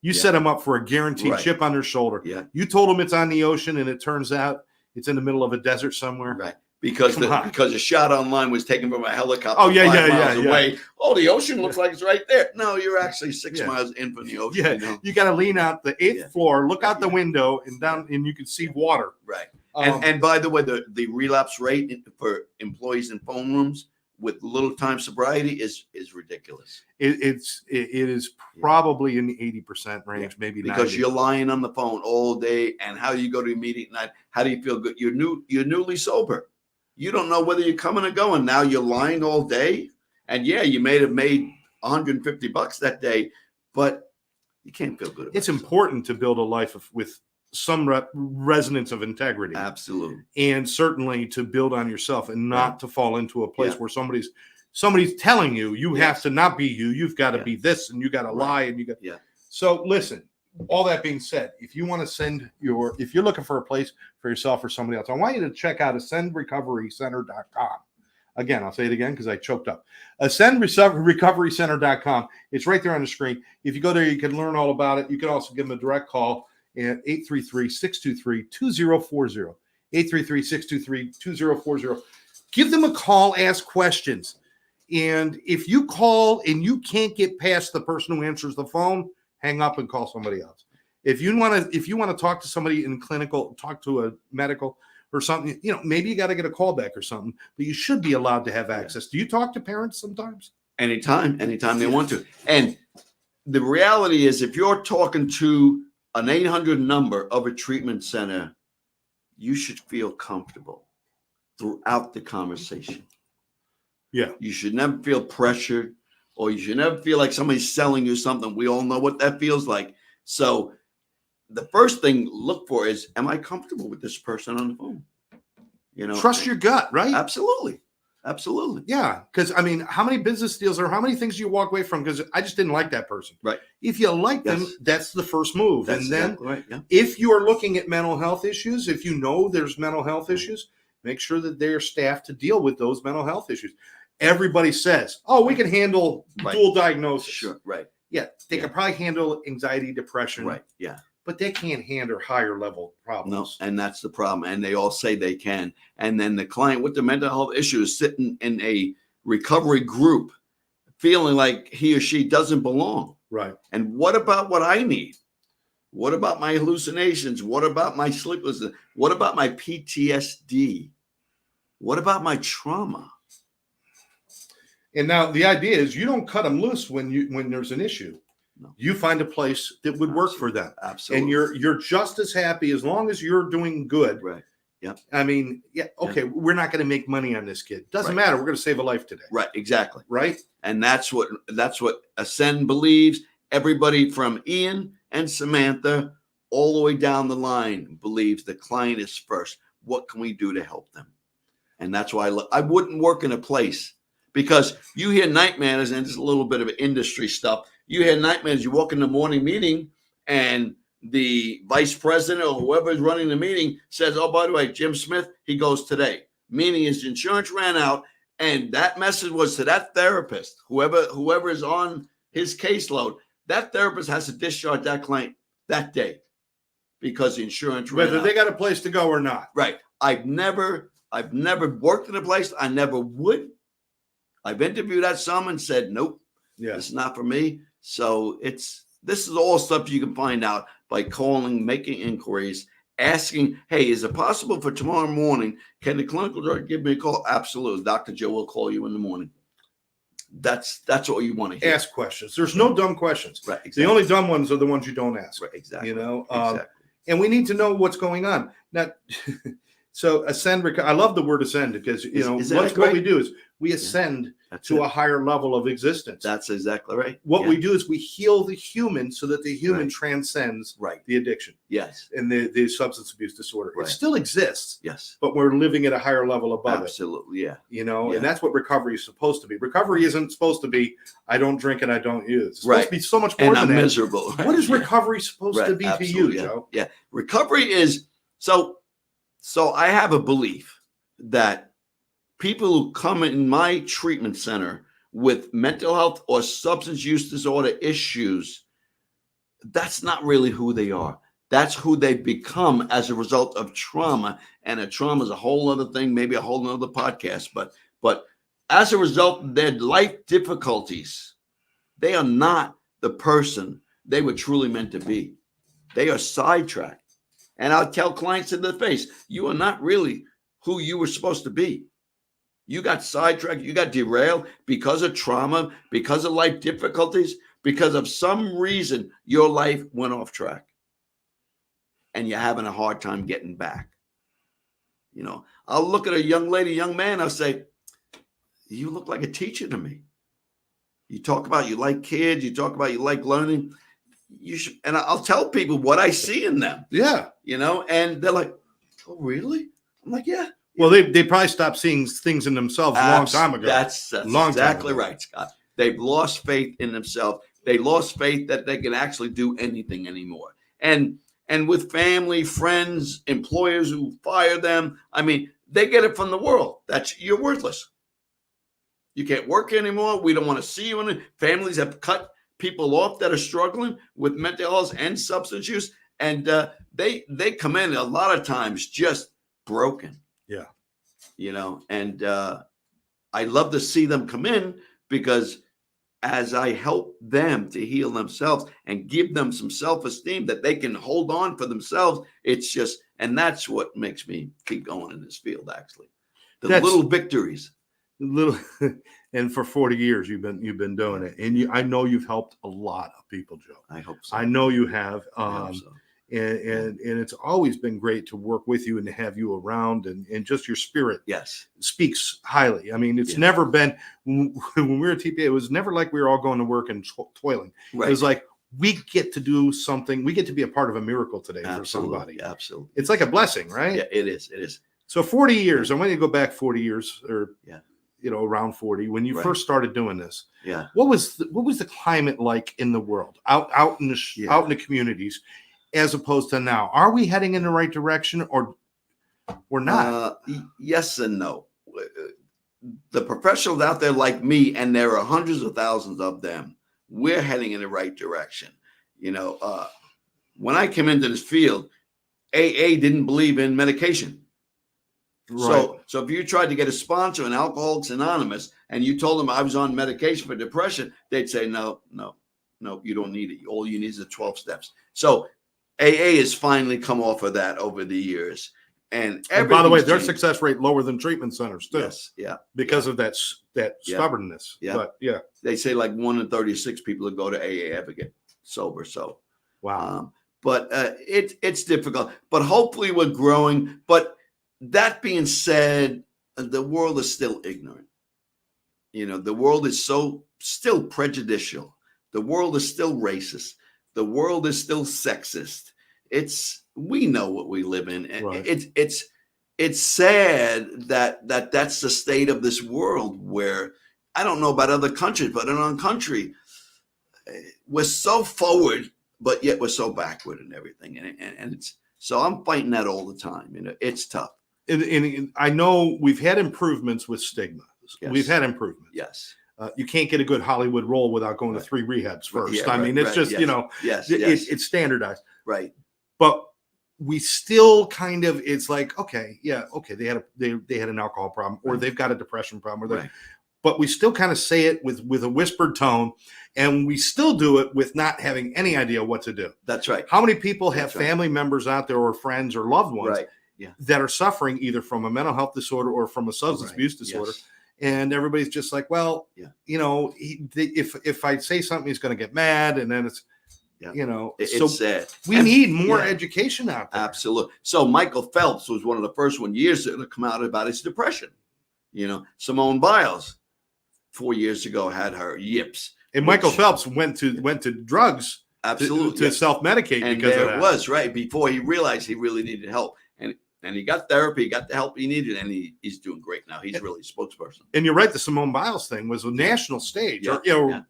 [SPEAKER 1] You set them up for a guaranteed chip on their shoulder.
[SPEAKER 2] Yeah.
[SPEAKER 1] You told them it's on the ocean, and it turns out it's in the middle of a desert somewhere.
[SPEAKER 2] Right. Because a shot online was taken from a helicopter.
[SPEAKER 1] Oh, 5
[SPEAKER 2] miles away. Oh, the ocean looks like it's right there. No, you're actually 6 miles in from the ocean.
[SPEAKER 1] Yeah.
[SPEAKER 2] You know?
[SPEAKER 1] You got to lean out the 8th floor, look out the window, and down, and you can see water.
[SPEAKER 2] Right. And by the way, the relapse rate for employees in phone rooms with little time sobriety is ridiculous.
[SPEAKER 1] It is probably in the 80% range, maybe 90%.
[SPEAKER 2] Because you're lying on the phone all day, and how do you go to a meeting at night? How do you feel good? You're newly sober. You don't know whether you're coming or going. Now you're lying all day, and you may have made $150 that day, but you can't feel good about
[SPEAKER 1] It's important to build a life with some resonance of integrity.
[SPEAKER 2] Absolutely.
[SPEAKER 1] And certainly to build on yourself and not to fall into a place where somebody's telling you have to not be you. You've got to be this, and you got to lie, and you got.
[SPEAKER 2] Yeah.
[SPEAKER 1] So listen, all that being said, if you want to if you're looking for a place for yourself or somebody else, I want you to check out ascendrecoverycenter.com. Again, I'll say it again because I choked up. Ascendrecoverycenter.com. It's right there on the screen. If you go there, you can learn all about it. You can also give them a direct call at 833-623-2040. 833-623-2040. Give them a call, ask questions. And if you call and you can't get past the person who answers the phone, hang up and call somebody else. If you want to talk to somebody in clinical, talk to a medical or something, maybe you got to get a call back or something, but you should be allowed to have access. Do you talk to parents sometimes?
[SPEAKER 2] Anytime they want to. And the reality is, if you're talking to an 800 number of a treatment center, you should feel comfortable throughout the conversation.
[SPEAKER 1] Yeah.
[SPEAKER 2] You should never feel pressured, or you should never feel like somebody's selling you something. We all know what that feels like. So the first thing look for is, am I comfortable with this person on the phone?
[SPEAKER 1] Trust your gut, right?
[SPEAKER 2] Absolutely.
[SPEAKER 1] Yeah. Because how many business deals or how many things do you walk away from because I just didn't like that person?
[SPEAKER 2] Right.
[SPEAKER 1] If you like them, that's the first move.
[SPEAKER 2] That's
[SPEAKER 1] and then
[SPEAKER 2] exactly right. Yeah.
[SPEAKER 1] If you are looking at mental health issues, if you know there's mental health issues, make sure that they're staffed to deal with those mental health issues. Everybody says, oh, we can handle dual diagnosis.
[SPEAKER 2] Sure. Right.
[SPEAKER 1] Yeah. They can probably handle anxiety, depression.
[SPEAKER 2] Right. Yeah.
[SPEAKER 1] But they can't handle higher level problems.
[SPEAKER 2] No, and that's the problem. And they all say they can. And then the client with the mental health issue is sitting in a recovery group feeling like he or she doesn't belong.
[SPEAKER 1] Right.
[SPEAKER 2] And what about what I need? What about my hallucinations? What about my sleeplessness? What about my PTSD? What about my trauma?
[SPEAKER 1] And now the idea is you don't cut them loose when there's an issue.
[SPEAKER 2] No.
[SPEAKER 1] You find a place that would work for them.
[SPEAKER 2] Absolutely.
[SPEAKER 1] And you're just as happy as long as you're doing good.
[SPEAKER 2] Right. Yep.
[SPEAKER 1] I mean, okay, we're not going to make money on this kid. Doesn't matter. We're going to save a life today.
[SPEAKER 2] Right. Exactly.
[SPEAKER 1] Right.
[SPEAKER 2] And that's what Ascend believes. Everybody from Ian and Samantha all the way down the line believes the client is first. What can we do to help them? And that's why I wouldn't work in a place, because you hear night managers, and it's a little bit of industry stuff. You hear night managers, you walk in the morning meeting and the vice president or whoever is running the meeting says, oh, by the way, Jim Smith, he goes today. Meaning his insurance ran out. And that message was to that therapist, whoever is on his caseload, that therapist has to discharge that client that day because the insurance ran out.
[SPEAKER 1] Whether they got a place to go or not.
[SPEAKER 2] Right. I've never worked in a place. I never would. I've interviewed at some and said, nope, it's not for me. So this is all stuff you can find out by calling, making inquiries, asking, hey, is it possible for tomorrow morning? Can the clinical director give me a call? Absolutely. Dr. Joe will call you in the morning. That's what you want to hear.
[SPEAKER 1] Ask questions. There's no dumb questions.
[SPEAKER 2] Right. Exactly.
[SPEAKER 1] The only dumb ones are the ones you don't ask.
[SPEAKER 2] Right. Exactly.
[SPEAKER 1] Exactly. And we need to know what's going on. Now, so ascend, I love the word ascend because, what we do is we ascend to a higher level of existence.
[SPEAKER 2] That's exactly right.
[SPEAKER 1] What we do is we heal the human so that the human transcends the addiction.
[SPEAKER 2] Yes.
[SPEAKER 1] And the substance abuse disorder.
[SPEAKER 2] Right.
[SPEAKER 1] It still exists.
[SPEAKER 2] Yes.
[SPEAKER 1] But we're living at a higher level above
[SPEAKER 2] Absolutely.
[SPEAKER 1] it. And that's what recovery is supposed to be. Recovery isn't supposed to be, I don't drink and I don't use. It's supposed to be so much more than that.
[SPEAKER 2] Miserable.
[SPEAKER 1] What is recovery supposed to be to you, Joe?
[SPEAKER 2] Yeah. Recovery is, so I have a belief that people who come in my treatment center with mental health or substance use disorder issues, that's not really who they are. That's who they've become as a result of trauma. And a trauma is a whole other thing, maybe a whole other podcast. But as a result of their life difficulties, they are not the person they were truly meant to be. They are sidetracked. And I'll tell clients in the face, you are not really who you were supposed to be. You got sidetracked, you got derailed because of trauma, because of life difficulties, because of some reason your life went off track. And you're having a hard time getting back. I'll look at a young lady, young man, I'll say, you look like a teacher to me. You talk about you like kids, you talk about you like learning. You should, and I'll tell people what I see in them.
[SPEAKER 1] Yeah.
[SPEAKER 2] And they're like, oh, really? I'm like, yeah.
[SPEAKER 1] Well, they probably stopped seeing things in themselves a long time ago.
[SPEAKER 2] That's exactly right, Scott. They've lost faith in themselves. They lost faith that they can actually do anything anymore. And with family, friends, employers who fire them, I mean, they get it from the world. You're worthless. You can't work anymore. We don't want to see you. Families have cut people off that are struggling with mental health and substance use. And they come in a lot of times just broken. Yeah. And I love to see them come in because as I help them to heal themselves and give them some self-esteem that they can hold on for themselves, and that's what makes me keep going in this field, actually. That's little victories.
[SPEAKER 1] And for 40 years you've been doing it. And I know you've helped a lot of people, Joe.
[SPEAKER 2] I hope so.
[SPEAKER 1] I know you have.
[SPEAKER 2] I hope so.
[SPEAKER 1] And it's always been great to work with you and to have you around and just your spirit speaks highly. I mean, it's never been, when we were at TPA, it was never like we were all going to work and toiling. Right. It was like, we get to do something. We get to be a part of a miracle today for somebody.
[SPEAKER 2] Absolutely.
[SPEAKER 1] It's like a blessing, right?
[SPEAKER 2] Yeah, it is. It is.
[SPEAKER 1] So 40 years, I want you to go back 40 years or, around 40, when you first started doing this.
[SPEAKER 2] Yeah.
[SPEAKER 1] What was the climate like in the world out in the communities? As opposed to now, are we heading in the right direction or not?
[SPEAKER 2] Yes and no. The professionals out there like me, and there are hundreds of thousands of them, we're heading in the right direction. When I came into this field, AA didn't believe in medication. Right. So if you tried to get a sponsor in Alcoholics Anonymous and you told them I was on medication for depression, they'd say, no, you don't need it. All you need is the 12 steps. So AA has finally come off of that over the years. And
[SPEAKER 1] by the way, their
[SPEAKER 2] changed.
[SPEAKER 1] success rate lower than treatment centers too.
[SPEAKER 2] Yes, yeah,
[SPEAKER 1] because of that stubbornness.
[SPEAKER 2] Yeah.
[SPEAKER 1] But yeah,
[SPEAKER 2] they say like 1 in 36 people that go to AA ever get sober. So,
[SPEAKER 1] wow.
[SPEAKER 2] But it's difficult. But hopefully we're growing. But that being said, the world is still ignorant. The world is still prejudicial. The world is still racist. The world is still sexist. We know what we live in.
[SPEAKER 1] Right.
[SPEAKER 2] It's sad that that's the state of this world, where I don't know about other countries, but in our country, we're so forward, but yet we're so backward in everything. And it's so I'm fighting that all the time. It's tough.
[SPEAKER 1] And I know we've had improvements with stigma.
[SPEAKER 2] Yes.
[SPEAKER 1] We've had improvements.
[SPEAKER 2] Yes.
[SPEAKER 1] You can't get a good Hollywood role without going to 3 rehabs first. I mean, it's just,
[SPEAKER 2] yes.
[SPEAKER 1] It's standardized.
[SPEAKER 2] Right.
[SPEAKER 1] But we still kind of, it's like, okay, they had an alcohol problem, or they've got a depression problem, or but we still kind of say it with a whispered tone, and we still do it with not having any idea what to do.
[SPEAKER 2] That's right.
[SPEAKER 1] How many people have family members out there, or friends or loved ones that are suffering either from a mental health disorder or from a substance abuse disorder?
[SPEAKER 2] Yes.
[SPEAKER 1] And everybody's just like, well, if I say something, he's going to get mad. And then it's,
[SPEAKER 2] it's sad.
[SPEAKER 1] We need more education out there.
[SPEAKER 2] Absolutely. So Michael Phelps was one of the first years to come out about his depression. Simone Biles 4 years ago had her yips.
[SPEAKER 1] And Michael Phelps went to drugs to self-medicate
[SPEAKER 2] and
[SPEAKER 1] because
[SPEAKER 2] there
[SPEAKER 1] of that.
[SPEAKER 2] It was, right, before he realized he really needed help. And he got therapy, he got the help he needed, and he's doing great now. He's really a spokesperson.
[SPEAKER 1] And you're right, the Simone Biles thing was a national stage, or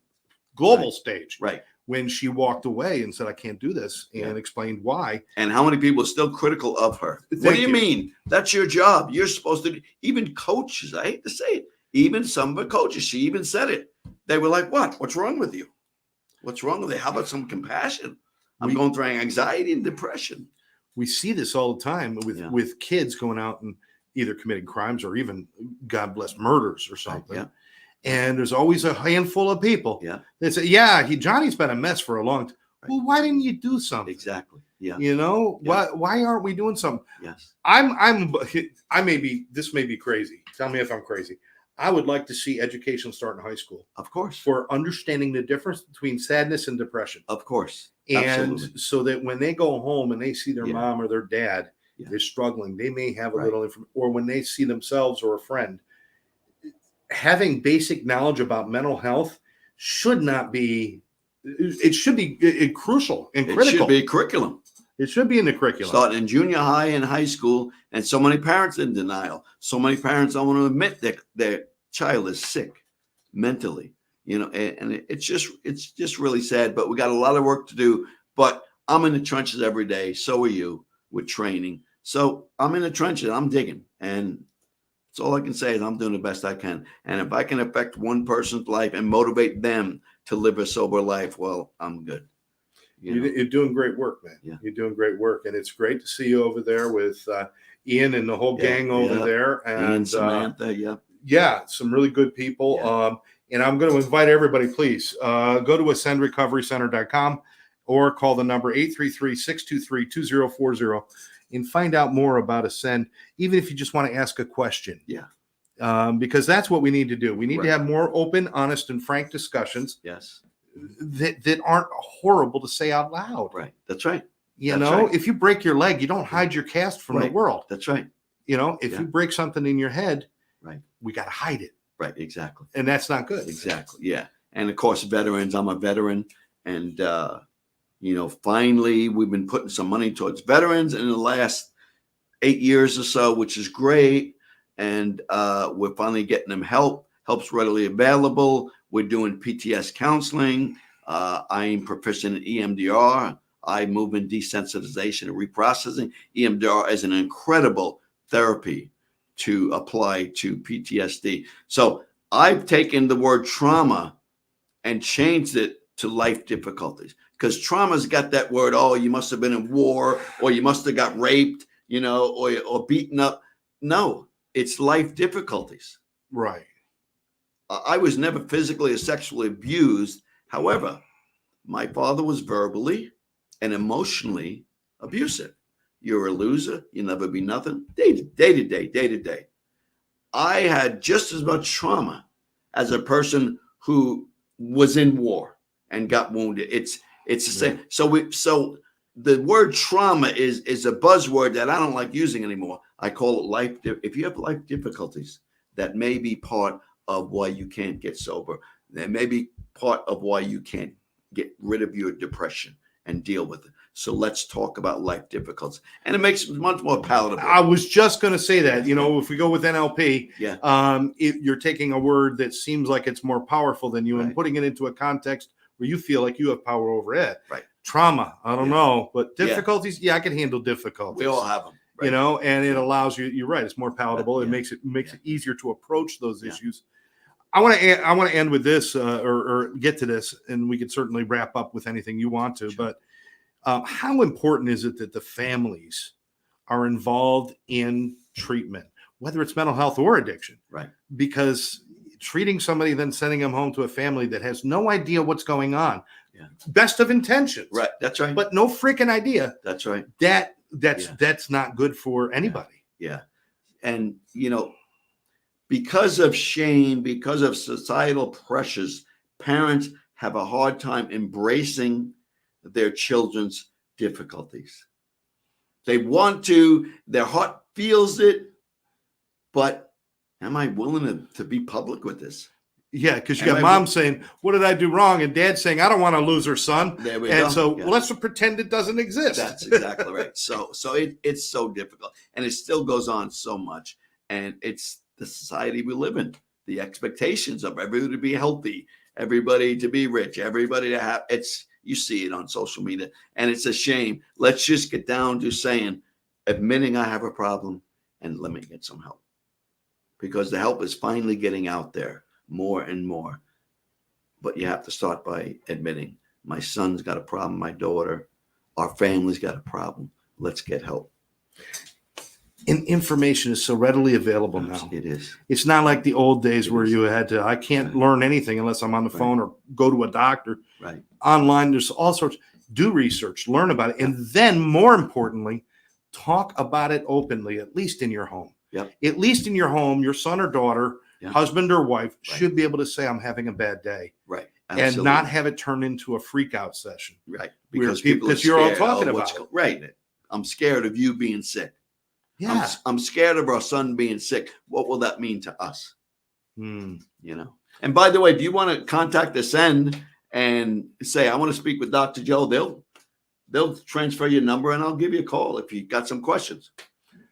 [SPEAKER 1] global stage.
[SPEAKER 2] Right.
[SPEAKER 1] When she walked away and said, I can't do this, and explained why.
[SPEAKER 2] And how many people are still critical of her? What do you mean? That's your job. You're supposed to, even coaches, I hate to say it, even some of the coaches, she even said it. They were like, what? What's wrong with you? What's wrong with you? How about some compassion? I'm going through anxiety and depression.
[SPEAKER 1] We see this all the time with kids going out and either committing crimes or even, God bless, murders or something.
[SPEAKER 2] Yeah.
[SPEAKER 1] And there's always a handful of people that say, Johnny's been a mess for a long time. Right. Well, why didn't you do something?
[SPEAKER 2] Exactly. Yeah.
[SPEAKER 1] Why aren't we doing something?
[SPEAKER 2] Yes.
[SPEAKER 1] This may be crazy. Tell me if I'm crazy. I would like to see education start in high school.
[SPEAKER 2] Of course.
[SPEAKER 1] For understanding the difference between sadness and depression.
[SPEAKER 2] Of course.
[SPEAKER 1] And
[SPEAKER 2] absolutely.
[SPEAKER 1] So that when they go home and they see their mom or their dad, they're struggling, they may have a little information, or when they see themselves or a friend, having basic knowledge about mental health should not be, it should be crucial and critical.
[SPEAKER 2] It should be a curriculum.
[SPEAKER 1] It should be in the curriculum.
[SPEAKER 2] Starting in junior high and high school, and so many parents in denial. So many parents don't want to admit that their child is sick mentally, and it's just really sad. But we got a lot of work to do. But I'm in the trenches every day. So are you, with training. So I'm in the trenches. I'm digging, and that's all I can say is I'm doing the best I can. And if I can affect one person's life and motivate them to live a sober life, well, I'm good.
[SPEAKER 1] You're doing great work, man. Yeah. You're doing great work. And it's great to see you over there with Ian and the whole gang over there. And
[SPEAKER 2] Ian, Samantha,
[SPEAKER 1] some really good people. Yeah. And I'm going to invite everybody, please, go to ascendrecoverycenter.com or call the number 833-623-2040 and find out more about Ascend, even if you just want to ask a question.
[SPEAKER 2] Yeah.
[SPEAKER 1] Because that's what we need to do. We need to have more open, honest, and frank discussions.
[SPEAKER 2] Yes.
[SPEAKER 1] That aren't horrible to say out loud.
[SPEAKER 2] Right. That's right.
[SPEAKER 1] If you break your leg, you don't hide your cast from the world.
[SPEAKER 2] That's right.
[SPEAKER 1] If you break something in your head,
[SPEAKER 2] we
[SPEAKER 1] got to hide it.
[SPEAKER 2] Right. Exactly.
[SPEAKER 1] And that's not good.
[SPEAKER 2] Exactly. Yeah. And of course, veterans, I'm a veteran, and, finally we've been putting some money towards veterans in the last 8 years or so, which is great. And we're finally getting them help's readily available. We're doing PTS counseling. I'm proficient in EMDR, eye movement desensitization and reprocessing. EMDR is an incredible therapy to apply to PTSD. So I've taken the word trauma and changed it to life difficulties, because trauma's got that word, oh, you must have been in war, or you must have got raped, or beaten up. No, it's life difficulties.
[SPEAKER 1] Right.
[SPEAKER 2] I was never physically or sexually abused. However, my father was verbally and emotionally abusive. You're a loser. You'll never be nothing. Day to day. I had just as much trauma as a person who was in war and got wounded. It's the same. So the word trauma is a buzzword that I don't like using anymore. I call it life. If you have life difficulties, that may be part of why you can't get sober. That may be part of why you can't get rid of your depression and deal with it. So let's talk about life difficulties. And it makes it much more palatable.
[SPEAKER 1] I was just going to say that, if we go with NLP,
[SPEAKER 2] Yeah.
[SPEAKER 1] you're taking a word that seems like it's more powerful than you and putting it into a context where you feel like you have power over it.
[SPEAKER 2] Right.
[SPEAKER 1] Trauma, I don't know, but difficulties, I can handle difficulties.
[SPEAKER 2] We all have them.
[SPEAKER 1] Right. And it allows you, you're right, it's more palatable. It makes it easier to approach those issues. I want to end with this or get to this, and we could certainly wrap up with anything you want to, but how important is it that the families are involved in treatment, whether it's mental health or addiction?
[SPEAKER 2] Right.
[SPEAKER 1] Because treating somebody, then sending them home to a family that has no idea what's going on.
[SPEAKER 2] Yeah.
[SPEAKER 1] Best of intentions.
[SPEAKER 2] Right. That's right.
[SPEAKER 1] But no freaking idea.
[SPEAKER 2] That's right.
[SPEAKER 1] That's not good for anybody.
[SPEAKER 2] Yeah. And, because of shame, because of societal pressures, parents have a hard time embracing their children's difficulties. They want to, their heart feels it, but am I willing to be public with this?
[SPEAKER 1] Yeah, because you got mom saying, "What did I do wrong?" and dad saying, "I don't want to lose her son."
[SPEAKER 2] There we
[SPEAKER 1] go.
[SPEAKER 2] go.
[SPEAKER 1] So let's pretend it doesn't exist.
[SPEAKER 2] That's exactly right. So it's so difficult, and it still goes on so much. And it's the society we live in. The expectations of everybody to be healthy, everybody to be rich, everybody to have. You see it on social media, and it's a shame. Let's just get down to admitting I have a problem, and let me get some help, because the help is finally getting out there more and more. But you have to start by admitting, my son's got a problem, my daughter, our family's got a problem. Let's get help.
[SPEAKER 1] And information is so readily available now.
[SPEAKER 2] It is.
[SPEAKER 1] It's not like the old days where you had to, I can't learn anything unless I'm on the phone or go to a doctor.
[SPEAKER 2] Right.
[SPEAKER 1] Online, there's all sorts. Do research, learn about it. And then more importantly, talk about it openly, at least in your home.
[SPEAKER 2] Yep.
[SPEAKER 1] At least in your home, your son or daughter, husband or wife should be able to say, "I'm having a bad day."
[SPEAKER 2] Right.
[SPEAKER 1] Absolutely. And not have it turn into a freak out session.
[SPEAKER 2] Right.
[SPEAKER 1] Because you're all talking about it.
[SPEAKER 2] Right. I'm scared of you being sick.
[SPEAKER 1] Yeah.
[SPEAKER 2] I'm scared of our son being sick. What will that mean to us? And by the way, if you want to contact the Send and say, "I want to speak with Dr. Joe," they'll transfer your number and I'll give you a call if you got some questions.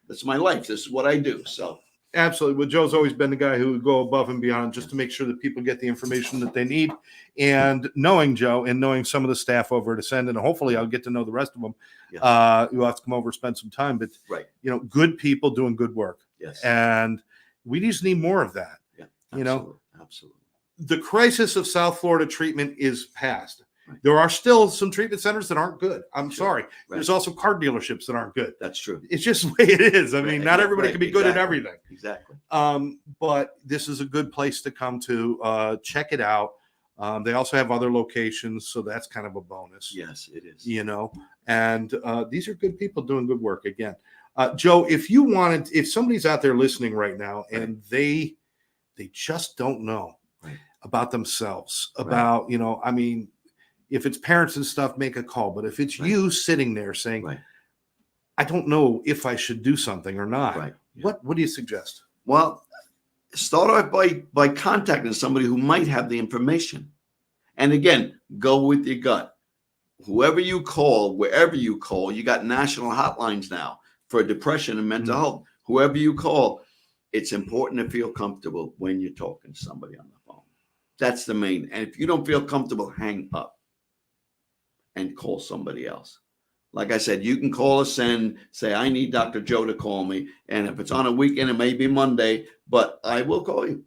[SPEAKER 2] That's my life. This is what I do. So
[SPEAKER 1] absolutely. Well, Joe's always been the guy who would go above and beyond just to make sure that people get the information that they need. And knowing Joe and knowing some of the staff over at Ascend, and hopefully I'll get to know the rest of them. You'll have to come over, spend some time, but good people doing good work.
[SPEAKER 2] Yes.
[SPEAKER 1] And we just need more of that.
[SPEAKER 2] Yeah.
[SPEAKER 1] Absolutely. The crisis of South Florida treatment is past. There are still some treatment centers that aren't good. I'm sorry. Right. There's also car dealerships that aren't good.
[SPEAKER 2] That's true.
[SPEAKER 1] It's just the way it is. I mean, not everybody can be good at everything.
[SPEAKER 2] Exactly.
[SPEAKER 1] But this is a good place to come to check it out. They also have other locations, so that's kind of a bonus.
[SPEAKER 2] Yes, it is.
[SPEAKER 1] And these are good people doing good work. Again, Joe, if somebody's out there listening right now and they just don't know about themselves, about, if it's parents and stuff, make a call. But if it's you sitting there saying, "I don't know if I should do something or not," what do you suggest?
[SPEAKER 2] Well, start off by contacting somebody who might have the information. And again, go with your gut. Whoever you call, wherever you call, you got national hotlines now for depression and mental health. Whoever you call, it's important to feel comfortable when you're talking to somebody on the phone. That's the main. And if you don't feel comfortable, hang up and call somebody else. Like I said, you can call us and say, "I need Dr. Joe to call me." And if it's on a weekend, it may be Monday, but I will call you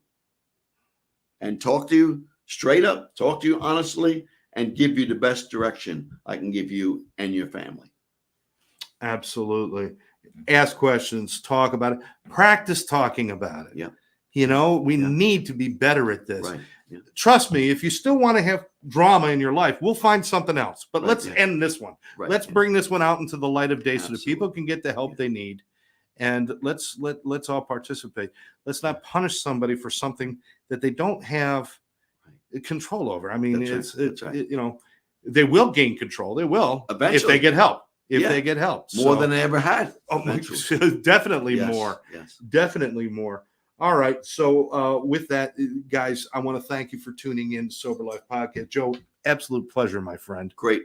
[SPEAKER 2] and talk to you straight up, talk to you honestly, and give you the best direction I can give you and your family.
[SPEAKER 1] Absolutely. Ask questions, talk about it, practice talking about it.
[SPEAKER 2] Yeah.
[SPEAKER 1] We need to be better at this.
[SPEAKER 2] Right.
[SPEAKER 1] trust me, if you still want to have drama in your life, we'll find something else. But let's end this one. Let's bring this one out into the light of day so that people can get the help they need. And let's all participate. Let's not punish somebody for something that they don't have control over. I mean, you know, they will gain control. They will eventually if they get help. If they get help,
[SPEAKER 2] more than they ever had.
[SPEAKER 1] Oh, definitely more.
[SPEAKER 2] Yes,
[SPEAKER 1] definitely more. All right. So with that, guys, I want to thank you for tuning in to Sober Life Podcast. Joe, absolute pleasure, my friend.
[SPEAKER 2] Great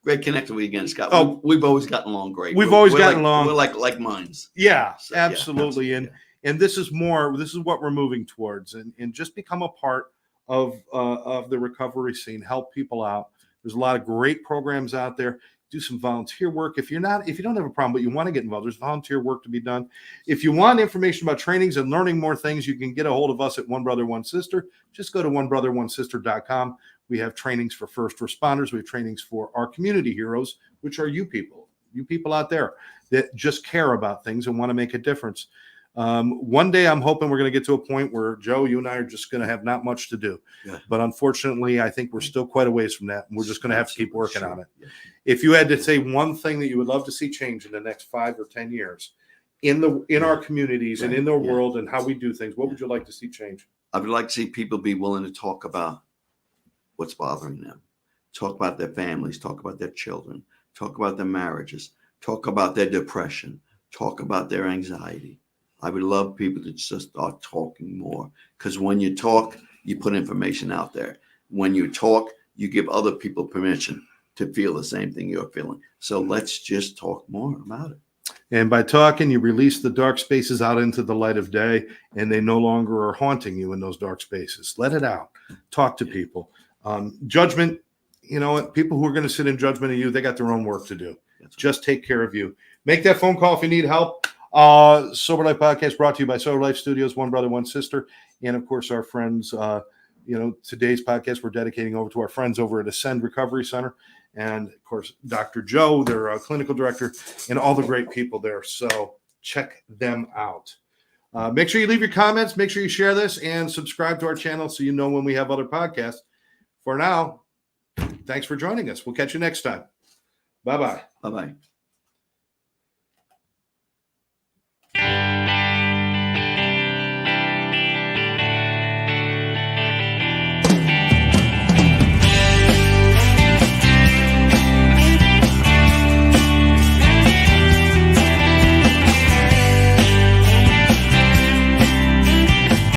[SPEAKER 2] connecting with you again, Scott. Oh, we've always gotten along great.
[SPEAKER 1] We've always gotten along.
[SPEAKER 2] We're like minds.
[SPEAKER 1] Yeah, so, absolutely. And this is what we're moving towards, and just become a part of the recovery scene. Help people out. There's a lot of great programs out there. Do some volunteer work. If you don't have a problem, but you want to get involved, there's volunteer work to be done. If you want information about trainings and learning more things, you can get a hold of us at One Brother, One Sister. Just go to onebrother1sister.com. We have trainings for first responders. We have trainings for our community heroes, which are you people out there that just care about things and want to make a difference. One day I'm hoping we're going to get to a point where, Joe, you and I are just going to have not much to do. Yeah. But unfortunately, I think we're still quite a ways from that. And we're just going to have to keep working on it. Yeah. If you had to say one thing that you would love to see change in the next 5 or 10 years in our communities and in the world and how we do things, what would you like to see change?
[SPEAKER 2] I would like to see people be willing to talk about what's bothering them, talk about their families, talk about their children, talk about their marriages, talk about their depression, talk about their anxiety. I would love people to just start talking more, because when you talk, you put information out there. When you talk, you give other people permission to feel the same thing you're feeling. So let's just talk more about it.
[SPEAKER 1] And by talking, you release the dark spaces out into the light of day, and they no longer are haunting you in those dark spaces. Let it out. Talk to people. Judgment, people who are going to sit in judgment of you, they got their own work to do. Just take care of you. Make that phone call if you need help. Sober Life Podcast brought to you by Sober Life Studios, One Brother, One Sister, and of course our friends. Today's podcast we're dedicating over to our friends over at Ascend Recovery Center, and of course Dr. Joe, their clinical director, and all the great people there. So check them out. Make sure you leave your comments. Make sure you share this and subscribe to our channel so you know when we have other podcasts. For now, thanks for joining us. We'll catch you next time. Bye-bye.
[SPEAKER 2] Bye-bye.